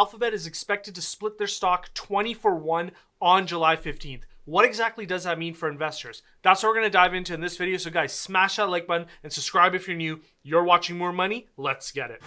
Alphabet is expected to split their stock 20-for-1 on July 15th. What exactly does that mean for investors? That's what we're going to dive into in this video. So guys, smash that like button and subscribe if you're new. You're watching More Money. Let's get it.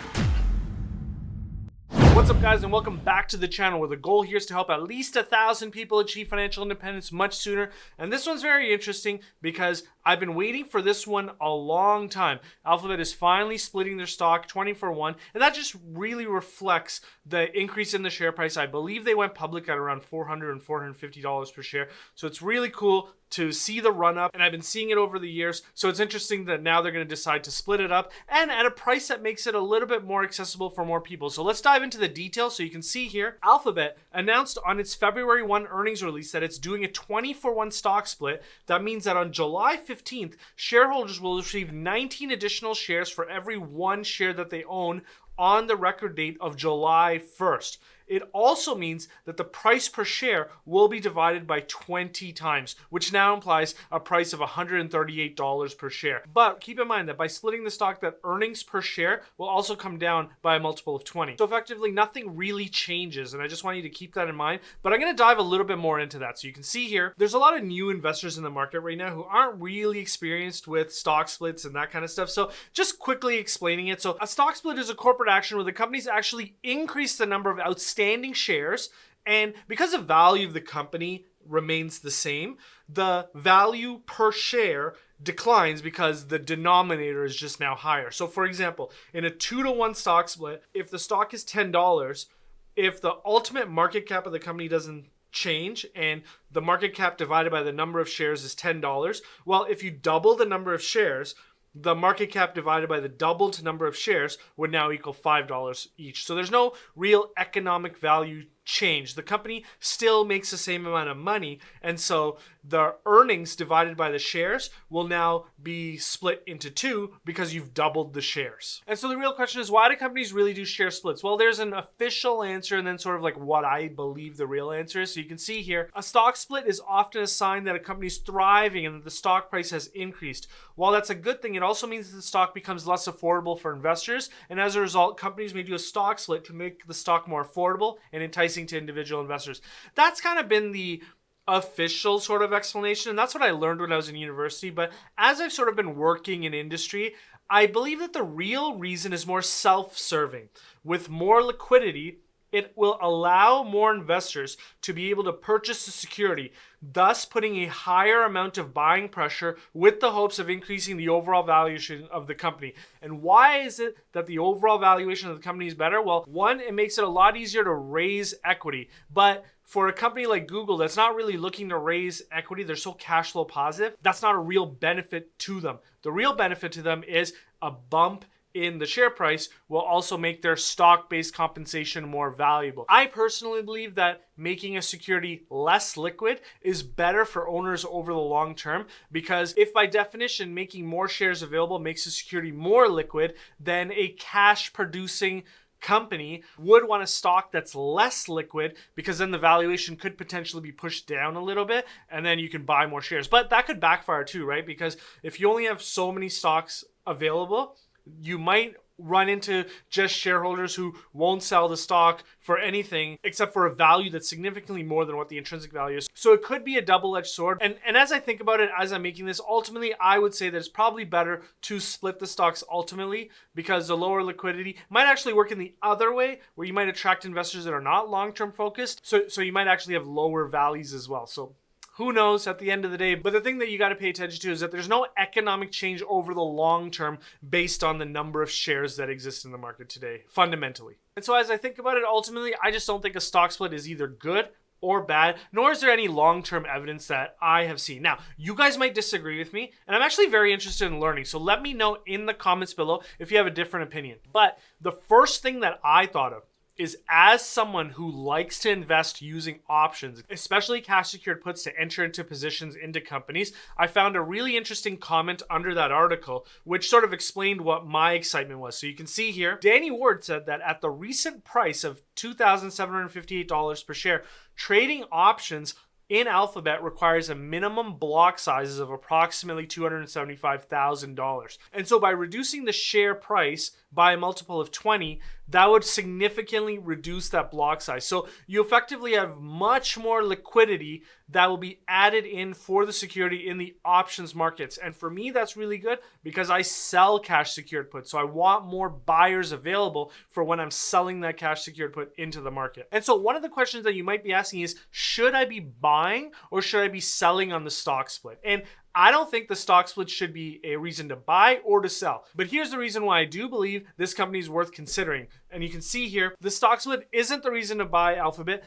What's up guys, and welcome back to the channel, where the goal here is to help at least 1,000 people achieve financial independence much sooner. And this one's very interesting because I've been waiting for this one a long time. Alphabet is finally splitting their stock 20-for-1, and that just really reflects the increase in the share price. I believe they went public at around $400 and $450 per share. So it's really cool to see the run up, and I've been seeing it over the years. So it's interesting that now they're going to decide to split it up and at a price that makes it a little bit more accessible for more people. So let's dive into the details. So you can see here, Alphabet announced on its February 1 earnings release that it's doing a 20-for-1 stock split. That means that on July 15th, shareholders will receive 19 additional shares for every one share that they own on the record date of July 1st. It also means that the price per share will be divided by 20 times, which now implies a price of $138 per share. But keep in mind that by splitting the stock, that earnings per share will also come down by a multiple of 20. So effectively, nothing really changes, and I just want you to keep that in mind. But I'm going to dive a little bit more into that. So you can see here, there's a lot of new investors in the market right now who aren't really experienced with stock splits and that kind of stuff. So just quickly explaining it. So a stock split is a corporate action where the companies actually increase the number of outstanding shares, and because the value of the company remains the same, the value per share declines because the denominator is just now higher. So for example, in a 2-to-1 stock split, if the stock is $10, if the ultimate market cap of the company doesn't change and the market cap divided by the number of shares is $10, well, if you double the number of shares, the market cap divided by the doubled number of shares would now equal $5 each. So there's no real economic value change. The company still makes the same amount of money, and so the earnings divided by the shares will now be split into two because you've doubled the shares. And so the real question is, why do companies really do share splits? Well, there's an official answer and then sort of like what I believe the real answer is. So you can see here, a stock split is often a sign that a company's thriving and that the stock price has increased. While that's a good thing, it also means that the stock becomes less affordable for investors, and as a result, companies may do a stock split to make the stock more affordable and enticing to individual investors. That's kind of been the official sort of explanation, and that's what I learned when I was in university. But as I've sort of been working in industry, I believe that the real reason is more self-serving. With more liquidity, it will allow more investors to be able to purchase the security, thus putting a higher amount of buying pressure with the hopes of increasing the overall valuation of the company. And why is it that the overall valuation of the company is better? Well, one, it makes it a lot easier to raise equity. But for a company like Google that's not really looking to raise equity, they're so cash flow positive, that's not a real benefit to them. The real benefit to them is a bump in the share price will also make their stock-based compensation more valuable. I personally believe that making a security less liquid is better for owners over the long term, because if by definition making more shares available makes the security more liquid, then a cash producing company would want a stock that's less liquid, because then the valuation could potentially be pushed down a little bit and then you can buy more shares. But that could backfire too, right? Because if you only have so many stocks available, you might run into just shareholders who won't sell the stock for anything except for a value that's significantly more than what the intrinsic value is. So it could be a double-edged sword. And as I think about it, as I'm making this, ultimately, I would say that it's probably better to split the stocks ultimately, because the lower liquidity might actually work in the other way, where you might attract investors that are not long-term focused. So you might actually have lower values as well. So who knows at the end of the day? But the thing that you got to pay attention to is that there's no economic change over the long term based on the number of shares that exist in the market today, fundamentally. And so as I think about it, ultimately, I just don't think a stock split is either good or bad, nor is there any long-term evidence that I have seen. Now, you guys might disagree with me, and I'm actually very interested in learning. So let me know in the comments below if you have a different opinion. But the first thing that I thought of is, as someone who likes to invest using options, especially cash secured puts to enter into positions into companies, I found a really interesting comment under that article, which sort of explained what my excitement was. So you can see here, Danny Ward said that at the recent price of $2,758 per share, trading options in Alphabet requires a minimum block sizes of approximately $275,000. And so by reducing the share price by a multiple of 20, that would significantly reduce that block size. So you effectively have much more liquidity that will be added in for the security in the options markets. And for me, that's really good because I sell cash secured puts. So I want more buyers available for when I'm selling that cash secured put into the market. And so one of the questions that you might be asking is, should I be buying or should I be selling on the stock split? And I don't think the stock split should be a reason to buy or to sell. But here's the reason why I do believe this company is worth considering. And you can see here, the stock split isn't the reason to buy Alphabet.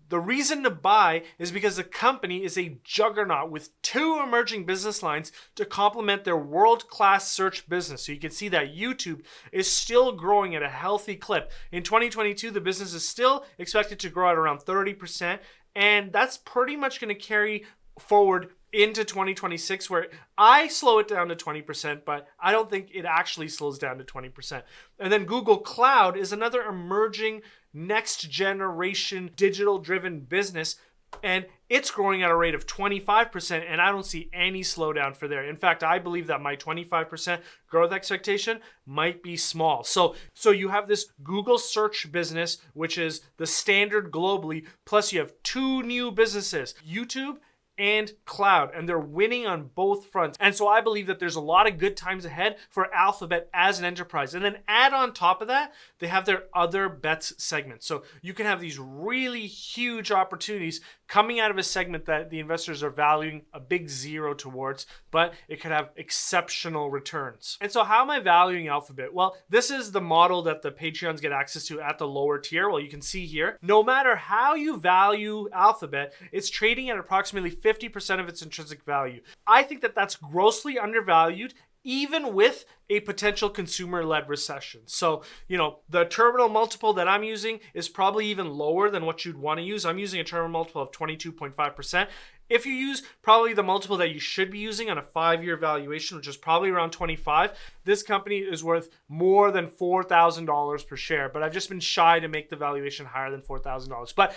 The reason to buy is because the company is a juggernaut with 2 emerging business lines to complement their world-class search business. So you can see that YouTube is still growing at a healthy clip. In 2022, the business is still expected to grow at around 30%, and that's pretty much going to carry forward into 2026, where I slow it down to 20%, but I don't think it actually slows down to 20%. And then Google Cloud is another emerging next generation digital driven business, and it's growing at a rate of 25%, and I don't see any slowdown for there. In fact, I believe that my 25% growth expectation might be small. So you have this Google search business, which is the standard globally, plus you have 2 new businesses, YouTube and cloud, and they're winning on both fronts. And so I believe that there's a lot of good times ahead for Alphabet as an enterprise. And then add on top of that, they have their other bets segment. So you can have these really huge opportunities coming out of a segment that the investors are valuing a big zero towards, but it could have exceptional returns. And so how am I valuing Alphabet? Well, this is the model that the Patreons get access to at the lower tier. Well, you can see here, no matter how you value Alphabet, it's trading at approximately 50% of its intrinsic value. I think that that's grossly undervalued, even with a potential consumer-led recession. So, the terminal multiple that I'm using is probably even lower than what you'd want to use. I'm using a terminal multiple of 22.5%. If you use probably the multiple that you should be using on a 5-year valuation, which is probably around 25, this company is worth more than $4,000 per share. But I've just been shy to make the valuation higher than $4,000. But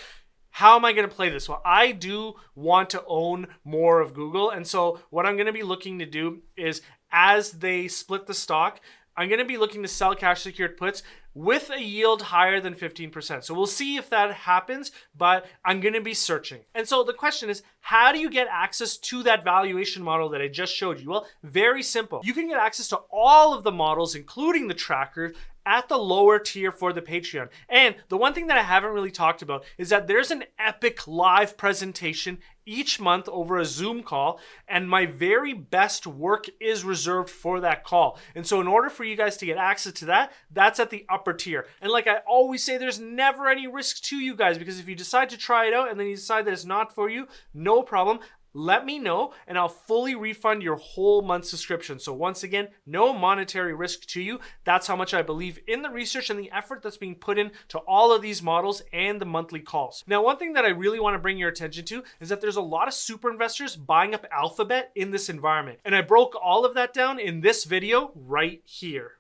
how am I going to play this? Well, I do want to own more of Google. And so what I'm going to be looking to do is, as they split the stock, I'm going to be looking to sell cash secured puts with a yield higher than 15%. So we'll see if that happens, but I'm going to be searching. And so the question is, how do you get access to that valuation model that I just showed you? Well, very simple. You can get access to all of the models, including the tracker, at the lower tier for the Patreon. And the one thing that I haven't really talked about is that there's an epic live presentation each month over a Zoom call, and my very best work is reserved for that call. And so in order for you guys to get access to that, that's at the upper tier. And like I always say, there's never any risk to you guys, because if you decide to try it out and then you decide that it's not for you, no problem. Let me know and I'll fully refund your whole month subscription. So once again, no monetary risk to you. That's how much I believe in the research and the effort that's being put into all of these models and the monthly calls. Now, one thing that I really want to bring your attention to is that there's a lot of super investors buying up Alphabet in this environment. And I broke all of that down in this video right here.